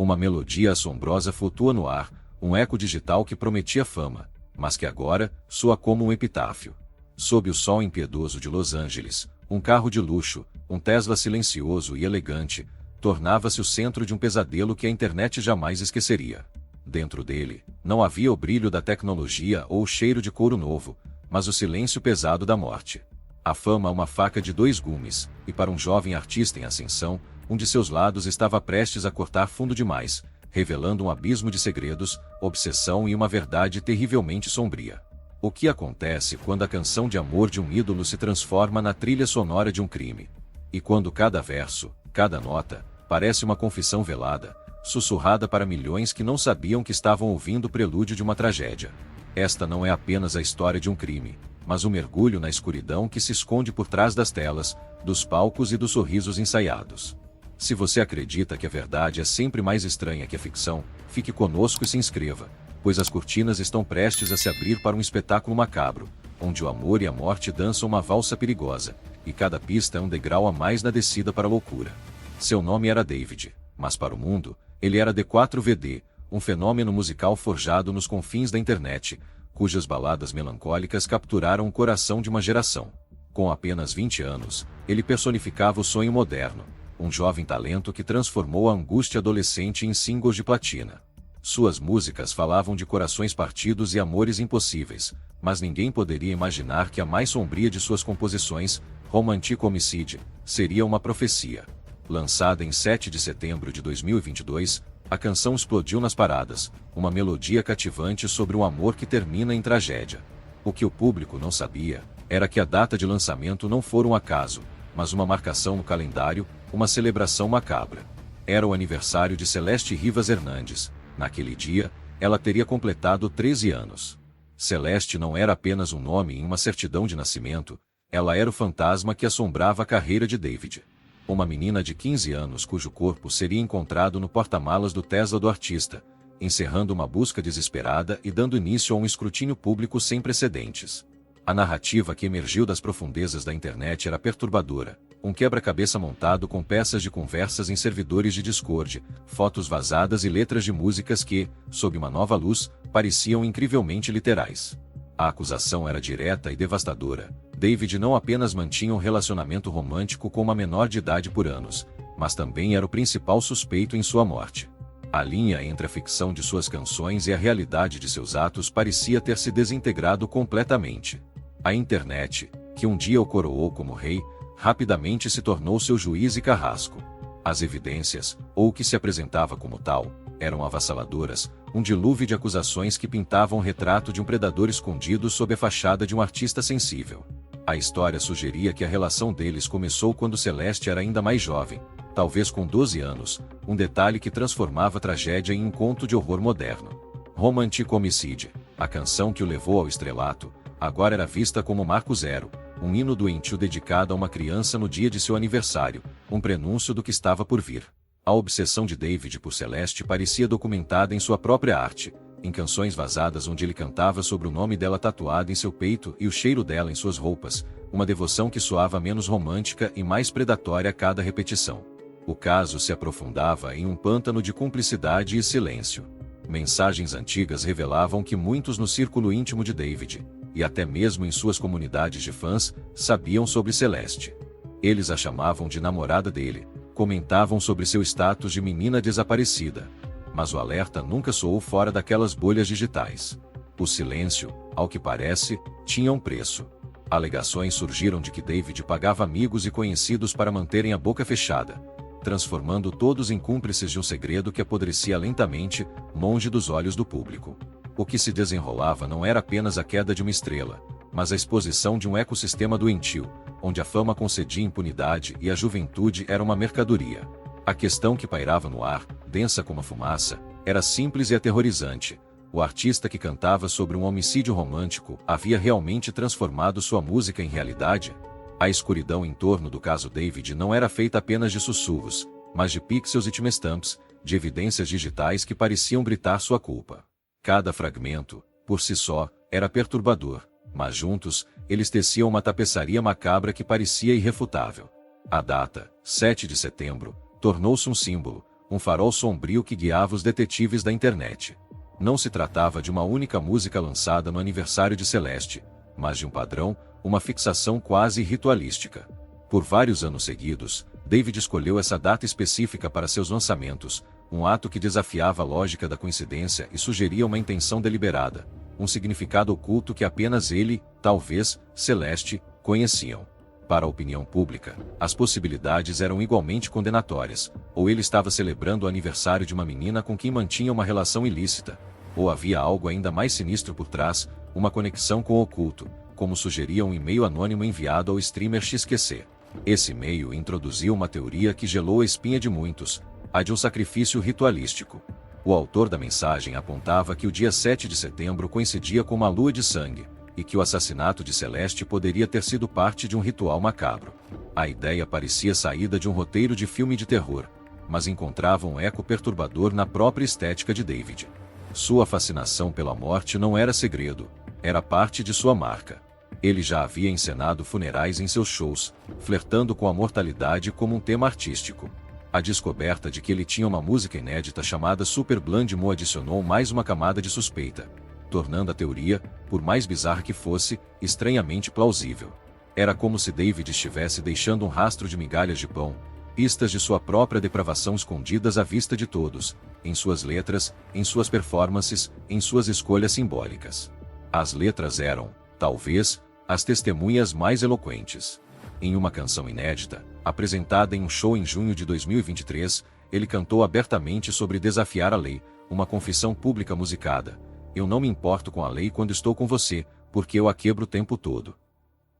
Uma melodia assombrosa flutua no ar, um eco digital que prometia fama, mas que agora soa como um epitáfio. Sob o sol impiedoso de Los Angeles, um carro de luxo, um Tesla silencioso e elegante, tornava-se o centro de um pesadelo que a internet jamais esqueceria. Dentro dele, não havia o brilho da tecnologia ou o cheiro de couro novo, mas o silêncio pesado da morte. A fama é uma faca de dois gumes, e para um jovem artista em ascensão, um de seus lados estava prestes a cortar fundo demais, revelando um abismo de segredos, obsessão e uma verdade terrivelmente sombria. O que acontece quando a canção de amor de um ídolo se transforma na trilha sonora de um crime? E quando cada verso, cada nota, parece uma confissão velada, sussurrada para milhões que não sabiam que estavam ouvindo o prelúdio de uma tragédia? Esta não é apenas a história de um crime, mas um mergulho na escuridão que se esconde por trás das telas, dos palcos e dos sorrisos ensaiados. Se você acredita que a verdade é sempre mais estranha que a ficção, fique conosco e se inscreva, pois as cortinas estão prestes a se abrir para um espetáculo macabro, onde o amor e a morte dançam uma valsa perigosa, e cada pista é um degrau a mais na descida para a loucura. Seu nome era David, mas para o mundo, ele era D4VD, um fenômeno musical forjado nos confins da internet, cujas baladas melancólicas capturaram o coração de uma geração. Com apenas 20 anos, ele personificava o sonho moderno, um jovem talento que transformou a angústia adolescente em singles de platina. Suas músicas falavam de corações partidos e amores impossíveis, mas ninguém poderia imaginar que a mais sombria de suas composições, Romantic Homicide, seria uma profecia. Lançada em 7 de setembro de 2022, a canção explodiu nas paradas, uma melodia cativante sobre um amor que termina em tragédia. O que o público não sabia era que a data de lançamento não fora um acaso, mas uma marcação no calendário, uma celebração macabra. Era o aniversário de Celeste Rivas Hernandes. Naquele dia, ela teria completado 13 anos. Celeste não era apenas um nome em uma certidão de nascimento, ela era o fantasma que assombrava a carreira de David. Uma menina de 15 anos cujo corpo seria encontrado no porta-malas do Tesla do artista, encerrando uma busca desesperada e dando início a um escrutínio público sem precedentes. A narrativa que emergiu das profundezas da internet era perturbadora, um quebra-cabeça montado com peças de conversas em servidores de Discord, fotos vazadas e letras de músicas que, sob uma nova luz, pareciam incrivelmente literais. A acusação era direta e devastadora. David não apenas mantinha um relacionamento romântico com uma menor de idade por anos, mas também era o principal suspeito em sua morte. A linha entre a ficção de suas canções e a realidade de seus atos parecia ter se desintegrado completamente. A internet, que um dia o coroou como rei, rapidamente se tornou seu juiz e carrasco. As evidências, ou o que se apresentava como tal, eram avassaladoras, um dilúvio de acusações que pintavam o retrato de um predador escondido sob a fachada de um artista sensível. A história sugeria que a relação deles começou quando Celeste era ainda mais jovem, talvez com 12 anos, um detalhe que transformava a tragédia em um conto de horror moderno. Romantic Homicide, a canção que o levou ao estrelato, agora era vista como marco zero, um hino doentio dedicado a uma criança no dia de seu aniversário, um prenúncio do que estava por vir. A obsessão de David por Celeste parecia documentada em sua própria arte, em canções vazadas onde ele cantava sobre o nome dela tatuado em seu peito e o cheiro dela em suas roupas, uma devoção que soava menos romântica e mais predatória a cada repetição. O caso se aprofundava em um pântano de cumplicidade e silêncio. Mensagens antigas revelavam que muitos no círculo íntimo de David, e até mesmo em suas comunidades de fãs, sabiam sobre Celeste. Eles a chamavam de namorada dele, comentavam sobre seu status de menina desaparecida. Mas o alerta nunca soou fora daquelas bolhas digitais. O silêncio, ao que parece, tinha um preço. Alegações surgiram de que David pagava amigos e conhecidos para manterem a boca fechada, transformando todos em cúmplices de um segredo que apodrecia lentamente, longe dos olhos do público. O que se desenrolava não era apenas a queda de uma estrela, mas a exposição de um ecossistema doentio, onde a fama concedia impunidade e a juventude era uma mercadoria. A questão que pairava no ar, densa como a fumaça, era simples e aterrorizante. O artista que cantava sobre um homicídio romântico havia realmente transformado sua música em realidade? A escuridão em torno do caso David não era feita apenas de sussurros, mas de pixels e timestamps, de evidências digitais que pareciam gritar sua culpa. Cada fragmento, por si só, era perturbador, mas juntos, eles teciam uma tapeçaria macabra que parecia irrefutável. A data, 7 de setembro, tornou-se um símbolo, um farol sombrio que guiava os detetives da internet. Não se tratava de uma única música lançada no aniversário de Celeste, mas de um padrão, uma fixação quase ritualística. Por vários anos seguidos, David escolheu essa data específica para seus lançamentos, um ato que desafiava a lógica da coincidência e sugeria uma intenção deliberada, um significado oculto que apenas ele, talvez, Celeste, conheciam. Para a opinião pública, as possibilidades eram igualmente condenatórias, ou ele estava celebrando o aniversário de uma menina com quem mantinha uma relação ilícita, ou havia algo ainda mais sinistro por trás, uma conexão com o oculto, como sugeria um e-mail anônimo enviado ao streamer XQC. Esse e-mail introduziu uma teoria que gelou a espinha de muitos, a de um sacrifício ritualístico. O autor da mensagem apontava que o dia 7 de setembro coincidia com uma lua de sangue, e que o assassinato de Celeste poderia ter sido parte de um ritual macabro. A ideia parecia saída de um roteiro de filme de terror, mas encontrava um eco perturbador na própria estética de David. Sua fascinação pela morte não era segredo, era parte de sua marca. Ele já havia encenado funerais em seus shows, flertando com a mortalidade como um tema artístico. A descoberta de que ele tinha uma música inédita chamada Super Blind Mo adicionou mais uma camada de suspeita, tornando a teoria, por mais bizarra que fosse, estranhamente plausível. Era como se David estivesse deixando um rastro de migalhas de pão, pistas de sua própria depravação escondidas à vista de todos, em suas letras, em suas performances, em suas escolhas simbólicas. As letras eram, talvez, as testemunhas mais eloquentes. Em uma canção inédita, apresentada em um show em junho de 2023, ele cantou abertamente sobre desafiar a lei, uma confissão pública musicada. Eu não me importo com a lei quando estou com você, porque eu a quebro o tempo todo.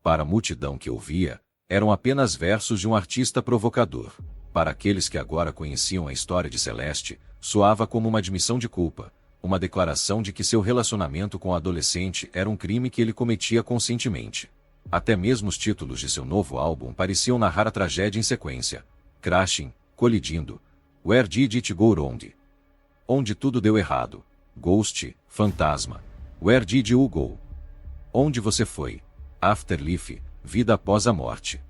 Para a multidão que ouvia, eram apenas versos de um artista provocador. Para aqueles que agora conheciam a história de Celeste, soava como uma admissão de culpa, uma declaração de que seu relacionamento com a adolescente era um crime que ele cometia conscientemente. Até mesmo os títulos de seu novo álbum pareciam narrar a tragédia em sequência. Crashing, colidindo. Where did it go wrong? Onde tudo deu errado. Ghost, fantasma. Where did you go? Onde você foi? Afterlife, vida após a morte.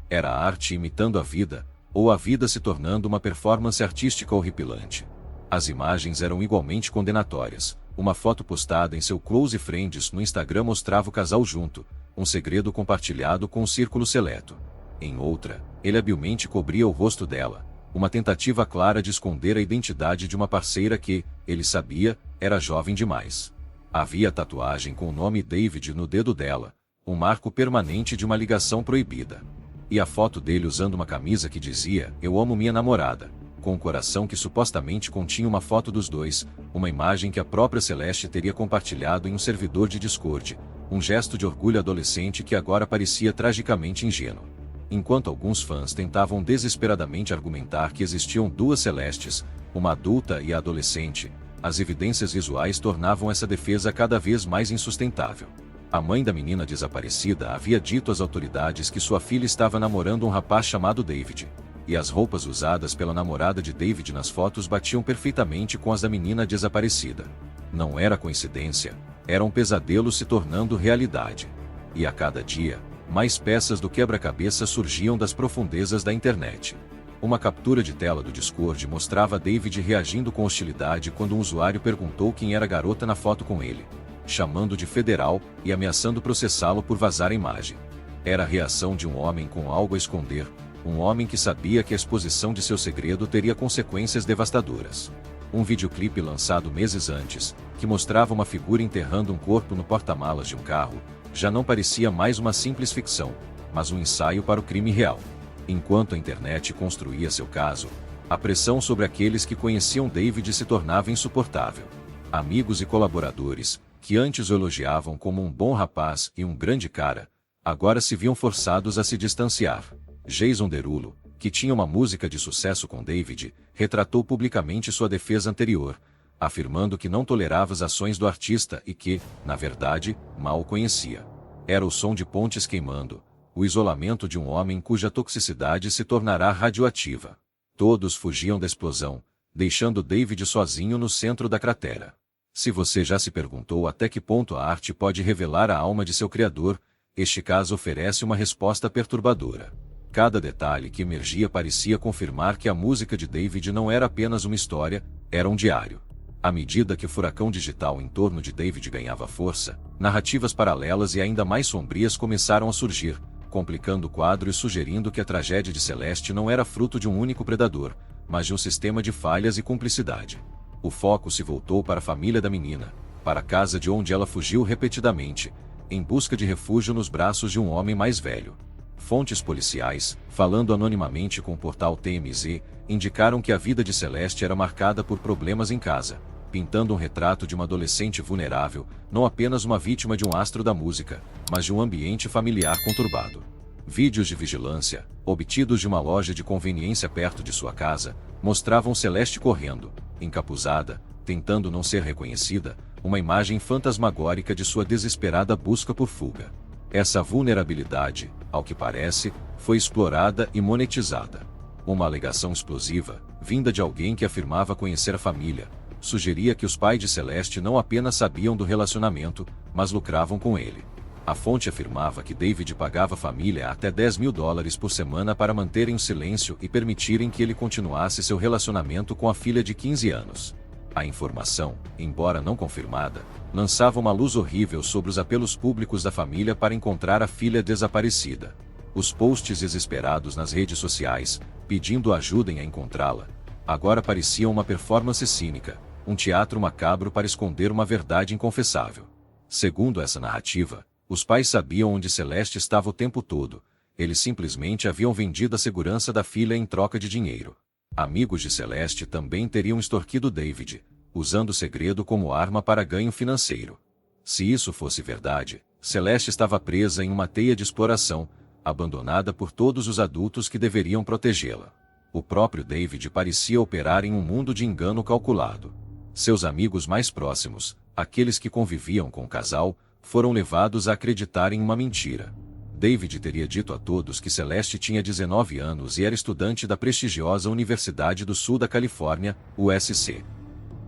Era a arte imitando a vida, ou a vida se tornando uma performance artística horripilante. As imagens eram igualmente condenatórias. Uma foto postada em seu Close Friends no Instagram mostrava o casal junto, um segredo compartilhado com um círculo seleto. Em outra, ele habilmente cobria o rosto dela, uma tentativa clara de esconder a identidade de uma parceira que, ele sabia, era jovem demais. Havia tatuagem com o nome David no dedo dela, um marco permanente de uma ligação proibida. E a foto dele usando uma camisa que dizia, eu amo minha namorada, com um coração que supostamente continha uma foto dos dois, uma imagem que a própria Celeste teria compartilhado em um servidor de Discord, um gesto de orgulho adolescente que agora parecia tragicamente ingênuo. Enquanto alguns fãs tentavam desesperadamente argumentar que existiam duas Celestes, uma adulta e a adolescente, as evidências visuais tornavam essa defesa cada vez mais insustentável. A mãe da menina desaparecida havia dito às autoridades que sua filha estava namorando um rapaz chamado David, e as roupas usadas pela namorada de David nas fotos batiam perfeitamente com as da menina desaparecida. Não era coincidência, era um pesadelo se tornando realidade. E a cada dia, mais peças do quebra-cabeça surgiam das profundezas da internet. Uma captura de tela do Discord mostrava David reagindo com hostilidade quando um usuário perguntou quem era a garota na foto com ele, chamando de federal e ameaçando processá-lo por vazar a imagem. Era a reação de um homem com algo a esconder, um homem que sabia que a exposição de seu segredo teria consequências devastadoras. Um videoclipe lançado meses antes, que mostrava uma figura enterrando um corpo no porta-malas de um carro, já não parecia mais uma simples ficção, mas um ensaio para o crime real. Enquanto a internet construía seu caso, a pressão sobre aqueles que conheciam David se tornava insuportável. Amigos e colaboradores, que antes o elogiavam como um bom rapaz e um grande cara, agora se viam forçados a se distanciar. Jason Derulo, que tinha uma música de sucesso com David, retratou publicamente sua defesa anterior, afirmando que não tolerava as ações do artista e que, na verdade, mal o conhecia. Era o som de pontes queimando, o isolamento de um homem cuja toxicidade se tornará radioativa. Todos fugiam da explosão, deixando David sozinho no centro da cratera. Se você já se perguntou até que ponto a arte pode revelar a alma de seu criador, este caso oferece uma resposta perturbadora. Cada detalhe que emergia parecia confirmar que a música de David não era apenas uma história, era um diário. À medida que o furacão digital em torno de David ganhava força, narrativas paralelas e ainda mais sombrias começaram a surgir, complicando o quadro e sugerindo que a tragédia de Celeste não era fruto de um único predador, mas de um sistema de falhas e cumplicidade. O foco se voltou para a família da menina, para a casa de onde ela fugiu repetidamente, em busca de refúgio nos braços de um homem mais velho. Fontes policiais, falando anonimamente com o portal TMZ, indicaram que a vida de Celeste era marcada por problemas em casa, pintando um retrato de uma adolescente vulnerável, não apenas uma vítima de um astro da música, mas de um ambiente familiar conturbado. Vídeos de vigilância, obtidos de uma loja de conveniência perto de sua casa, mostravam Celeste correndo, encapuzada, tentando não ser reconhecida, uma imagem fantasmagórica de sua desesperada busca por fuga. Essa vulnerabilidade, ao que parece, foi explorada e monetizada. Uma alegação explosiva, vinda de alguém que afirmava conhecer a família, sugeria que os pais de Celeste não apenas sabiam do relacionamento, mas lucravam com ele. A fonte afirmava que David pagava a família até $10.000 por semana para manterem o silêncio e permitirem que ele continuasse seu relacionamento com a filha de 15 anos. A informação, embora não confirmada, lançava uma luz horrível sobre os apelos públicos da família para encontrar a filha desaparecida. Os posts desesperados nas redes sociais, pedindo ajuda a encontrá-la, agora pareciam uma performance cínica, um teatro macabro para esconder uma verdade inconfessável. Segundo essa narrativa, os pais sabiam onde Celeste estava o tempo todo, eles simplesmente haviam vendido a segurança da filha em troca de dinheiro. Amigos de Celeste também teriam extorquido David, usando o segredo como arma para ganho financeiro. Se isso fosse verdade, Celeste estava presa em uma teia de exploração, abandonada por todos os adultos que deveriam protegê-la. O próprio David parecia operar em um mundo de engano calculado. Seus amigos mais próximos, aqueles que conviviam com o casal, foram levados a acreditar em uma mentira. David teria dito a todos que Celeste tinha 19 anos e era estudante da prestigiosa Universidade do Sul da Califórnia, USC.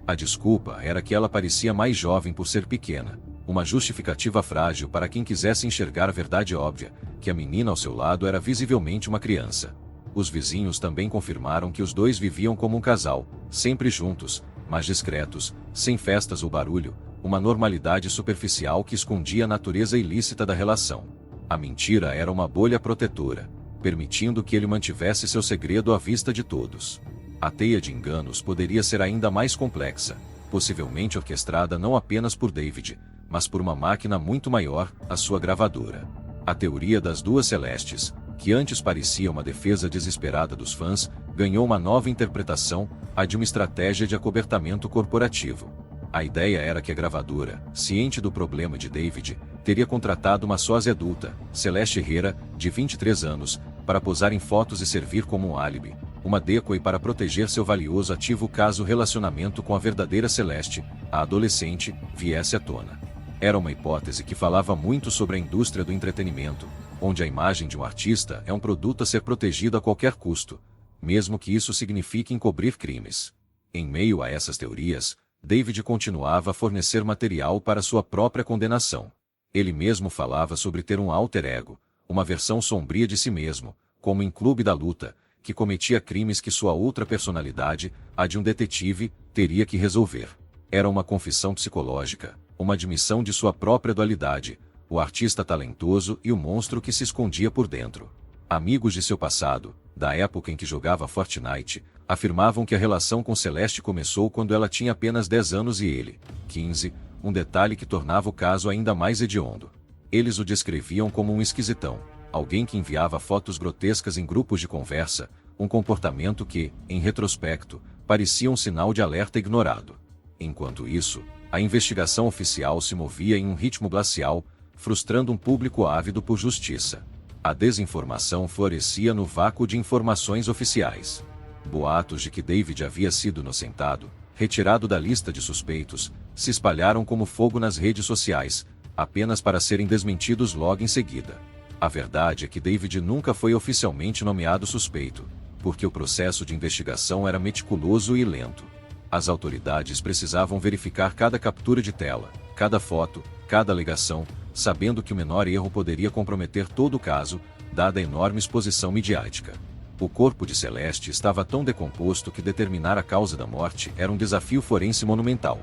A desculpa era que ela parecia mais jovem por ser pequena, uma justificativa frágil para quem quisesse enxergar a verdade óbvia, que a menina ao seu lado era visivelmente uma criança. Os vizinhos também confirmaram que os dois viviam como um casal, sempre juntos, mas discretos, sem festas ou barulho, uma normalidade superficial que escondia a natureza ilícita da relação. A mentira era uma bolha protetora, permitindo que ele mantivesse seu segredo à vista de todos. A teia de enganos poderia ser ainda mais complexa, possivelmente orquestrada não apenas por David, mas por uma máquina muito maior, a sua gravadora. A teoria das duas Celestes, que antes parecia uma defesa desesperada dos fãs, ganhou uma nova interpretação, a de uma estratégia de acobertamento corporativo. A ideia era que a gravadora, ciente do problema de David, teria contratado uma sósia adulta, Celeste Herrera, de 23 anos, para posar em fotos e servir como um álibi, uma decoy para proteger seu valioso ativo caso o relacionamento com a verdadeira Celeste, a adolescente, viesse à tona. Era uma hipótese que falava muito sobre a indústria do entretenimento, onde a imagem de um artista é um produto a ser protegido a qualquer custo, mesmo que isso signifique encobrir crimes. Em meio a essas teorias, David continuava a fornecer material para sua própria condenação. Ele mesmo falava sobre ter um alter ego, uma versão sombria de si mesmo, como em Clube da Luta, que cometia crimes que sua outra personalidade, a de um detetive, teria que resolver. Era uma confissão psicológica, uma admissão de sua própria dualidade, o artista talentoso e o monstro que se escondia por dentro. Amigos de seu passado, da época em que jogava Fortnite, afirmavam que a relação com Celeste começou quando ela tinha apenas 10 anos e ele, 15, um detalhe que tornava o caso ainda mais hediondo. Eles o descreviam como um esquisitão, alguém que enviava fotos grotescas em grupos de conversa, um comportamento que, em retrospecto, parecia um sinal de alerta ignorado. Enquanto isso, a investigação oficial se movia em um ritmo glacial, frustrando um público ávido por justiça. A desinformação florescia no vácuo de informações oficiais. Boatos de que David havia sido inocentado, retirado da lista de suspeitos, se espalharam como fogo nas redes sociais, apenas para serem desmentidos logo em seguida. A verdade é que David nunca foi oficialmente nomeado suspeito, porque o processo de investigação era meticuloso e lento. As autoridades precisavam verificar cada captura de tela, cada foto, cada alegação, sabendo que o menor erro poderia comprometer todo o caso, dada a enorme exposição midiática. O corpo de Celeste estava tão decomposto que determinar a causa da morte era um desafio forense monumental,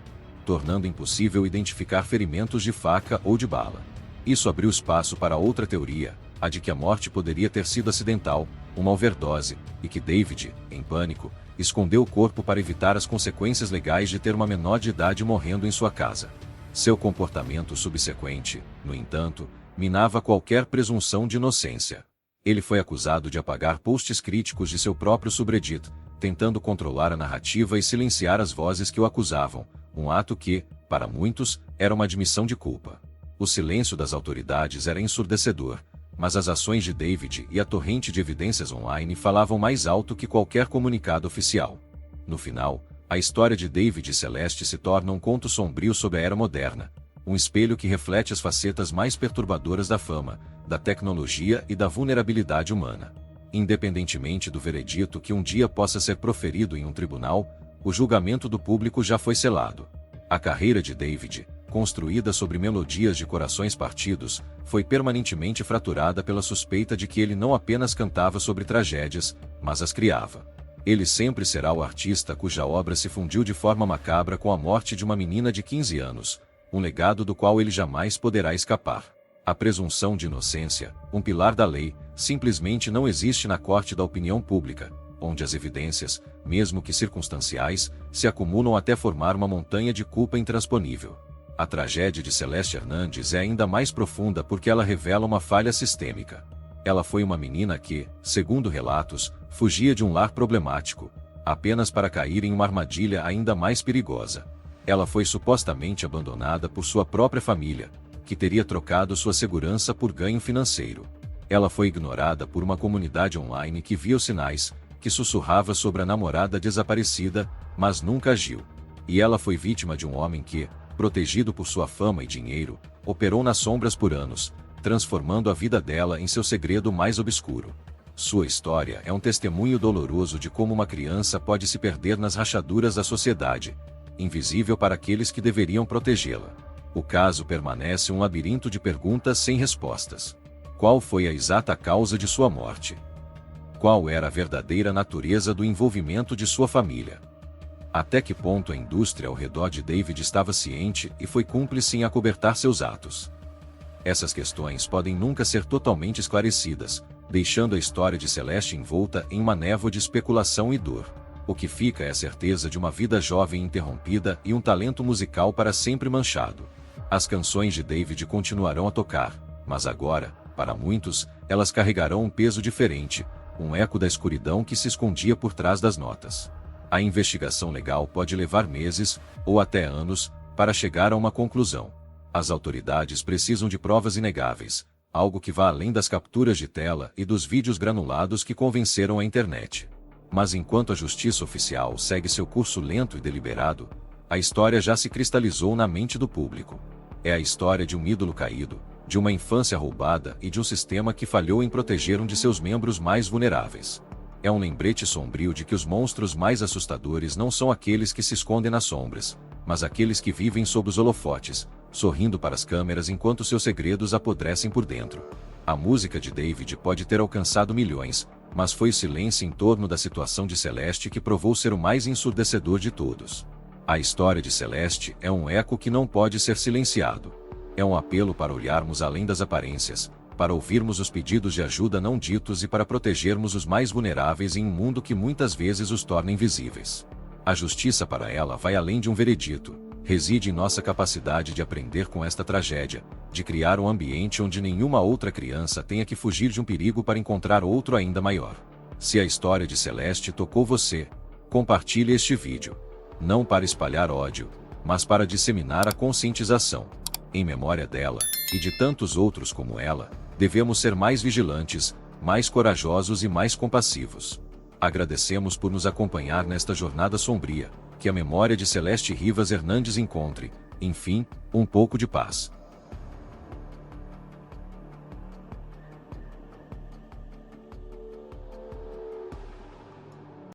tornando impossível identificar ferimentos de faca ou de bala. Isso abriu espaço para outra teoria, a de que a morte poderia ter sido acidental, uma overdose, e que David, em pânico, escondeu o corpo para evitar as consequências legais de ter uma menor de idade morrendo em sua casa. Seu comportamento subsequente, no entanto, minava qualquer presunção de inocência. Ele foi acusado de apagar posts críticos de seu próprio subreddit, tentando controlar a narrativa e silenciar as vozes que o acusavam, um ato que, para muitos, era uma admissão de culpa. O silêncio das autoridades era ensurdecedor, mas as ações de David e a torrente de evidências online falavam mais alto que qualquer comunicado oficial. No final, a história de David e Celeste se torna um conto sombrio sobre a era moderna, um espelho que reflete as facetas mais perturbadoras da fama, da tecnologia e da vulnerabilidade humana. Independentemente do veredito que um dia possa ser proferido em um tribunal, o julgamento do público já foi selado. A carreira de David, construída sobre melodias de corações partidos, foi permanentemente fraturada pela suspeita de que ele não apenas cantava sobre tragédias, mas as criava. Ele sempre será o artista cuja obra se fundiu de forma macabra com a morte de uma menina de 15 anos, um legado do qual ele jamais poderá escapar. A presunção de inocência, um pilar da lei, simplesmente não existe na corte da opinião pública, onde as evidências, mesmo que circunstanciais, se acumulam até formar uma montanha de culpa intransponível. A tragédia de Celeste Hernandes é ainda mais profunda porque ela revela uma falha sistêmica. Ela foi uma menina que, segundo relatos, fugia de um lar problemático, apenas para cair em uma armadilha ainda mais perigosa. Ela foi supostamente abandonada por sua própria família, que teria trocado sua segurança por ganho financeiro. Ela foi ignorada por uma comunidade online que via os sinais, que sussurrava sobre a namorada desaparecida, mas nunca agiu. E ela foi vítima de um homem que, protegido por sua fama e dinheiro, operou nas sombras por anos, transformando a vida dela em seu segredo mais obscuro. Sua história é um testemunho doloroso de como uma criança pode se perder nas rachaduras da sociedade, invisível para aqueles que deveriam protegê-la. O caso permanece um labirinto de perguntas sem respostas. Qual foi a exata causa de sua morte? Qual era a verdadeira natureza do envolvimento de sua família? Até que ponto a indústria ao redor de David estava ciente e foi cúmplice em acobertar seus atos? Essas questões podem nunca ser totalmente esclarecidas, deixando a história de Celeste envolta em uma névoa de especulação e dor. O que fica é a certeza de uma vida jovem interrompida e um talento musical para sempre manchado. As canções de David continuarão a tocar, mas agora, para muitos, elas carregarão um peso diferente, um eco da escuridão que se escondia por trás das notas. A investigação legal pode levar meses, ou até anos, para chegar a uma conclusão. As autoridades precisam de provas inegáveis, algo que vá além das capturas de tela e dos vídeos granulados que convenceram a internet. Mas enquanto a justiça oficial segue seu curso lento e deliberado, a história já se cristalizou na mente do público. É a história de um ídolo caído, de uma infância roubada e de um sistema que falhou em proteger um de seus membros mais vulneráveis. É um lembrete sombrio de que os monstros mais assustadores não são aqueles que se escondem nas sombras, mas aqueles que vivem sob os holofotes, sorrindo para as câmeras enquanto seus segredos apodrecem por dentro. A música de David pode ter alcançado milhões, mas foi o silêncio em torno da situação de Celeste que provou ser o mais ensurdecedor de todos. A história de Celeste é um eco que não pode ser silenciado. É um apelo para olharmos além das aparências, para ouvirmos os pedidos de ajuda não ditos e para protegermos os mais vulneráveis em um mundo que muitas vezes os torna invisíveis. A justiça para ela vai além de um veredito, reside em nossa capacidade de aprender com esta tragédia, de criar um ambiente onde nenhuma outra criança tenha que fugir de um perigo para encontrar outro ainda maior. Se a história de Celeste tocou você, compartilhe este vídeo. Não para espalhar ódio, mas para disseminar a conscientização. Em memória dela, e de tantos outros como ela, devemos ser mais vigilantes, mais corajosos e mais compassivos. Agradecemos por nos acompanhar nesta jornada sombria, que a memória de Celeste Rivas Hernandes encontre, enfim, um pouco de paz.